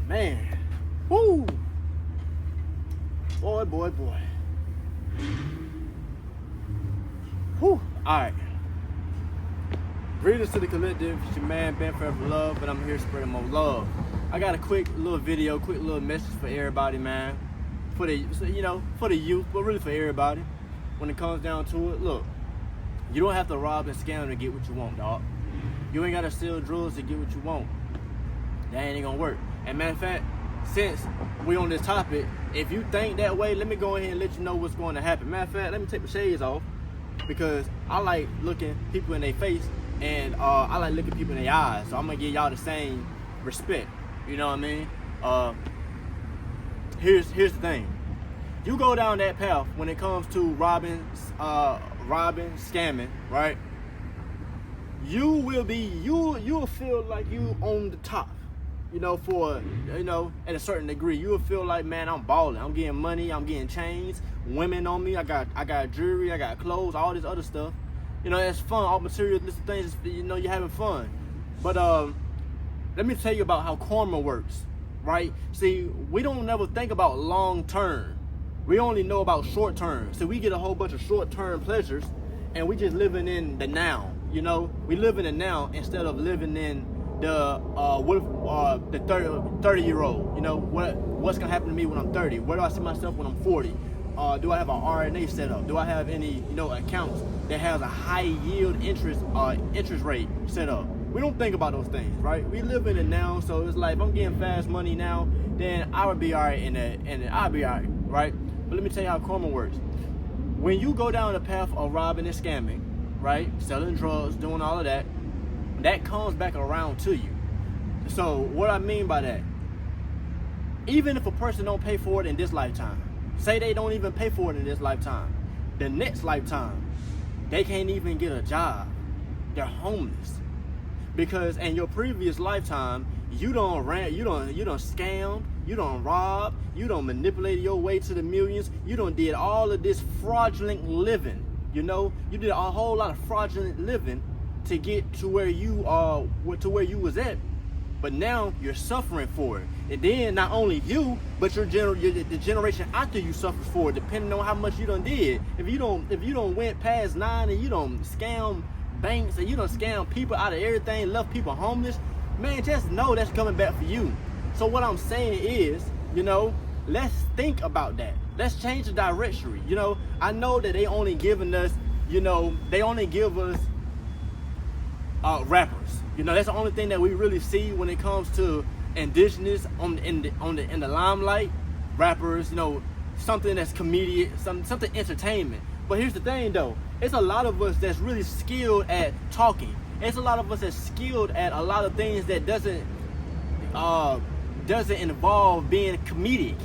Man. Woo. Boy. Whew. Alright. Greetings to the collective. It's your man Benforeverloved, and I'm here spreading more love. I got a quick little video, quick little message for everybody, man. For the youth, but really for everybody. When it comes down to it, look, you don't have to rob and scam to get what you want, dog. You ain't gotta sell drugs to get what you want. That ain't gonna work. And matter of fact, since we on this topic, if you think that way, let me go ahead and let you know what's going to happen. Matter of fact, let me take the shades off, because I like looking people in their face, and I like looking people in their eyes. So I'm gonna give y'all the same respect. You know what I mean? Here's the thing. You go down that path when it comes to robbing, scamming, right? You'll feel like you on the top. At a certain degree, you'll feel like, man, I'm balling. I'm getting money. I'm getting chains, women on me. I got jewelry. I got clothes, all this other stuff. It's fun. All materialistic things. You're having fun. But let me tell you about how karma works, right? See, we don't never think about long term. We only know about short term. So we get a whole bunch of short term pleasures, and we just living in the now. We live in the now instead of living in the 30-year-old. What's gonna happen to me when I'm 30? Where do I see myself when I'm 40? Do I have an RNA set up? Do I have any accounts that has a high yield interest rate set up? We don't think about those things, right? We live in it now, so it's like, if I'm getting fast money now, then I would be all right, and I'll be all right, right? But let me tell you how karma works. When you go down the path of robbing and scamming, right, selling drugs, doing all of that, that comes back around to you. So what I mean by that, even if a person don't pay for it in this lifetime, say they don't even pay for it in this lifetime, the next lifetime, they can't even get a job. They're homeless. Because in your previous lifetime, you don't scam, you don't rob, you don't manipulate your way to the millions, you don't did all of this fraudulent living. You did a whole lot of fraudulent living to get to where you was at, but now you're suffering for it. And then not only you, but the generation after you suffers for it, depending on how much you done did. If you don't went past 9 and you don't scam banks and you don't scam people out of everything, left people homeless, man, just know that's coming back for you. So what I'm saying is, let's think about that. Let's change the directory. I know that they only giving us, they only give us rappers. That's the only thing that we really see when it comes to indigenous in the limelight. Rappers, something that's comedian, something entertainment. But here's the thing though, it's a lot of us that's really skilled at talking. It's a lot of us that's skilled at a lot of things that doesn't involve being comedic,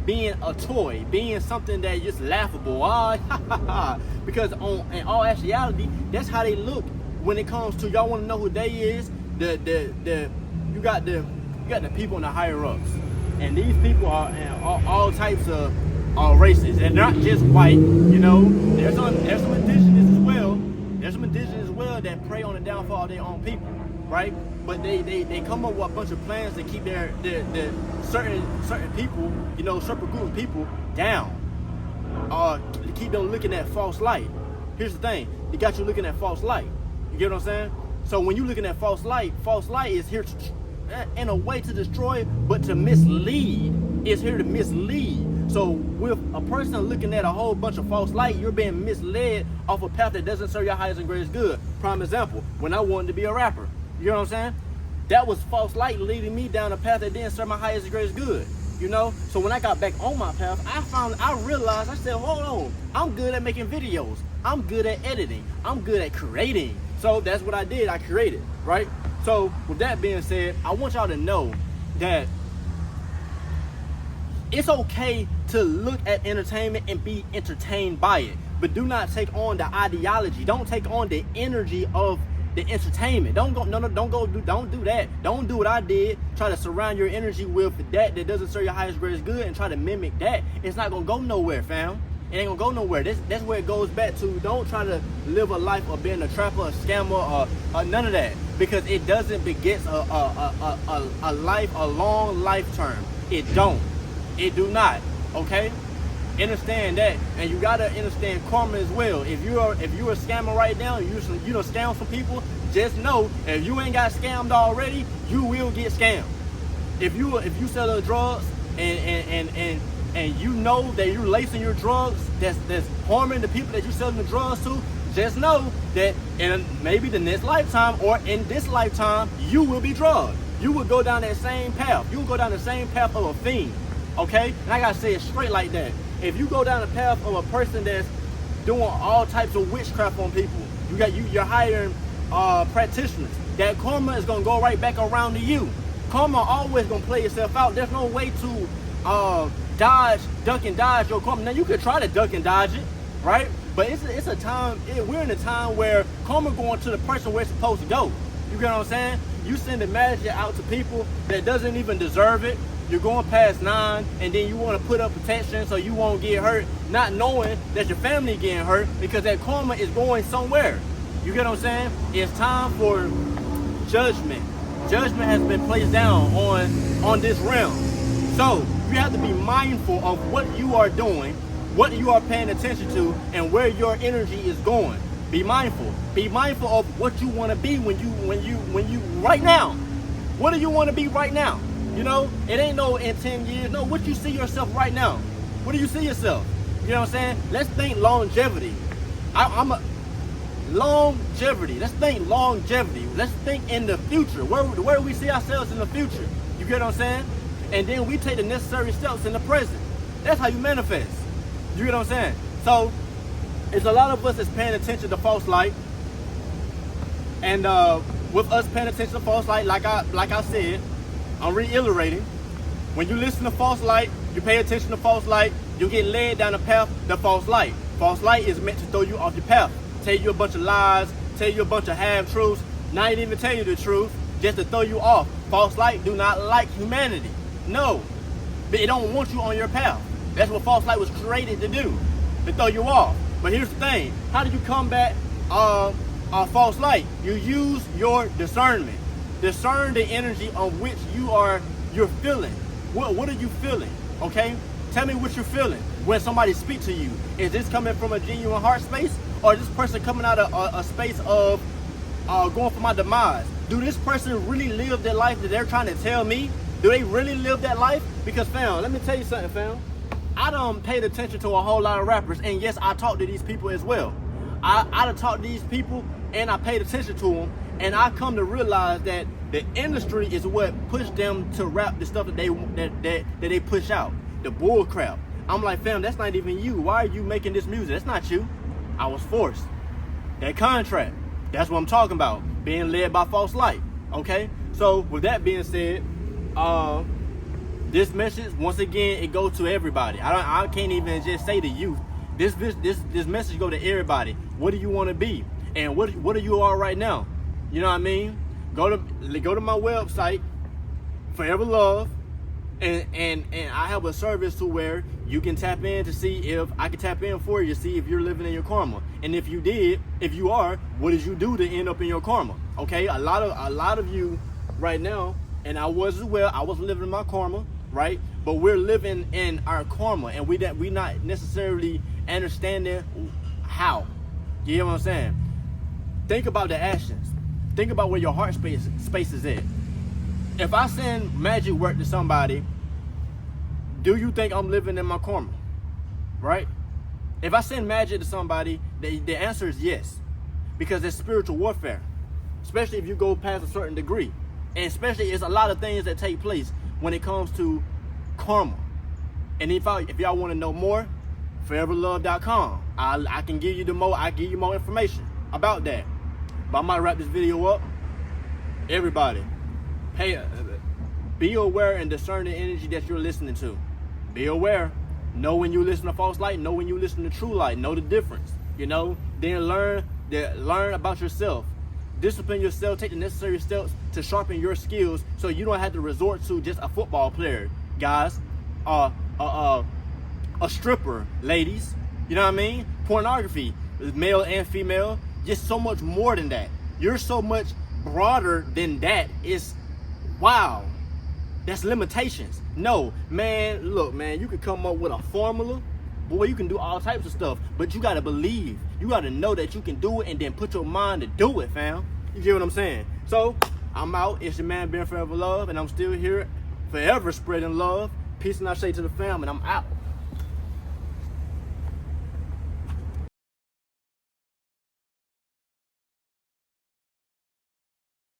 being a toy, being something that just laughable. Because in all actuality, that's how they look when it comes to, y'all want to know who they is. You got the people in the higher ups, and these people are all types of races, and not just white. There's some indigenous as well. There's some indigenous as well that prey on the downfall of their own people, right? But they come up with a bunch of plans to keep their certain people, certain group of people down, to keep them looking at false light. Here's the thing: they got you looking at false light. You get what I'm saying? So when you're looking at false light is here to, in a way, to destroy, but to mislead. It's here to mislead. So with a person looking at a whole bunch of false light, you're being misled off a path that doesn't serve your highest and greatest good. Prime example, when I wanted to be a rapper, you know what I'm saying? That was false light leading me down a path that didn't serve my highest and greatest good. So when I got back on my path, I realized, I said, hold on, I'm good at making videos. I'm good at editing. I'm good at creating. So that's what I did. I created, right? So with that being said, I want y'all to know that it's okay to look at entertainment and be entertained by it, but do not take on the ideology. Don't take on the energy of the entertainment. Don't do that. Don't do what I did. Try to surround your energy with that doesn't serve your highest greatest good and try to mimic that. It's not gonna go nowhere, fam. It ain't gonna go nowhere. That's where it goes back to. Don't try to live a life of being a trapper, a scammer, or none of that, because it doesn't beget a life, a long life term. It don't. It do not. Okay. Understand that, and you gotta understand karma as well. If you're a scammer right now, you don't scam some people. Just know, if you ain't got scammed already, you will get scammed. If you sell the drugs and you know that you're lacing your drugs that's harming the people that you're selling the drugs to, just know that in maybe the next lifetime or in this lifetime, you will be drugged. You will go down that same path. You will go down the same path of a fiend. Okay? And I gotta say it straight like that. If you go down the path of a person that's doing all types of witchcraft on people, you're hiring practitioners. That karma is gonna go right back around to you. Karma always gonna play itself out. There's no way to duck and dodge your karma. Now you could try to duck and dodge it, right? But it's a time. We're in a time where karma going to the person where it's supposed to go. You get what I'm saying? You send a message out to people that doesn't even deserve it. You're going past 9, and then you want to put up protection so you won't get hurt, not knowing that your family getting hurt, because that karma is going somewhere. You get what I'm saying? It's time for judgment. Judgment has been placed down on this realm. So you have to be mindful of what you are doing, what you are paying attention to, and where your energy is going. Be mindful. Be mindful of what you want to be when you right now. What do you want to be right now? You know, it ain't no in 10 years. No, what you see yourself right now. What do you see yourself? You know what I'm saying? Let's think longevity. Longevity. Let's think longevity. Let's think in the future. Where do we see ourselves in the future? You get what I'm saying? And then we take the necessary steps in the present. That's how you manifest. You get what I'm saying? So, it's a lot of us that's paying attention to false light. And with us paying attention to false light, like I said, I'm reiterating, when you listen to false light, you pay attention to false light, you get led down the path of false light. False light is meant to throw you off your path, tell you a bunch of lies, tell you a bunch of half-truths, not even tell you the truth, just to throw you off. False light do not like humanity. No, they don't want you on your path. That's what false light was created to do, to throw you off. But here's the thing, how do you combat false light? You use your discernment. Discern the energy of which you're feeling. What are you feeling? Okay? Tell me what you're feeling when somebody speaks to you. Is this coming from a genuine heart space, or is this person coming out of a space of going for my demise? Do this person really live their life that they're trying to tell me? Do they really live that life? Because fam, let me tell you something, fam. I done paid attention to a whole lot of rappers, and yes, I talk to these people as well. I done talked to these people, and I paid attention to them. And I come to realize that the industry is what pushed them to rap the stuff that they push out, the bull crap. I'm like, fam, that's not even you. Why are you making this music? That's not you. I was forced. That contract. That's what I'm talking about. Being led by false light. Okay. So with that being said, this message, once again, it goes to everybody. I can't even just say to youth. This message go to everybody. What do you want to be? And what are you all right now? You know what I mean? Go to my website, Foreverloved, and I have a service to where you can tap in to see if I can tap in for you to see if you're living in your karma. And if you are, what did you do to end up in your karma? Okay, a lot of you right now, and I was as well. I was living in my karma, right? But we're living in our karma, and we not necessarily understanding how. You know what I'm saying? Think about the actions. Think about where your heart space is at. If I send magic work to somebody, do you think I'm living in my karma? Right? If I send magic to somebody, the answer is yes. Because it's spiritual warfare. Especially if you go past a certain degree. And especially it's a lot of things that take place when it comes to karma. And if y'all want to know more, Foreverloved.com. I can give you more information about that. But I might wrap this video up. Everybody, be aware and discern the energy that you're listening to. Be aware. Know when you listen to false light. Know when you listen to true light. Know the difference. You know. Then learn about yourself. Discipline yourself. Take the necessary steps to sharpen your skills, so you don't have to resort to just a football player, guys. A stripper, ladies. You know what I mean? Pornography, male and female, just so much more than that. You're so much broader than that. It's wow. That's limitations. No, man, look, man, you can come up with a formula. Boy, you can do all types of stuff, but you gotta believe. You gotta know that you can do it and then put your mind to do it, fam. You get what I'm saying? So, I'm out. It's your man, Benforeverloved, and I'm still here forever spreading love. Peace and I say to the fam, and I'm out.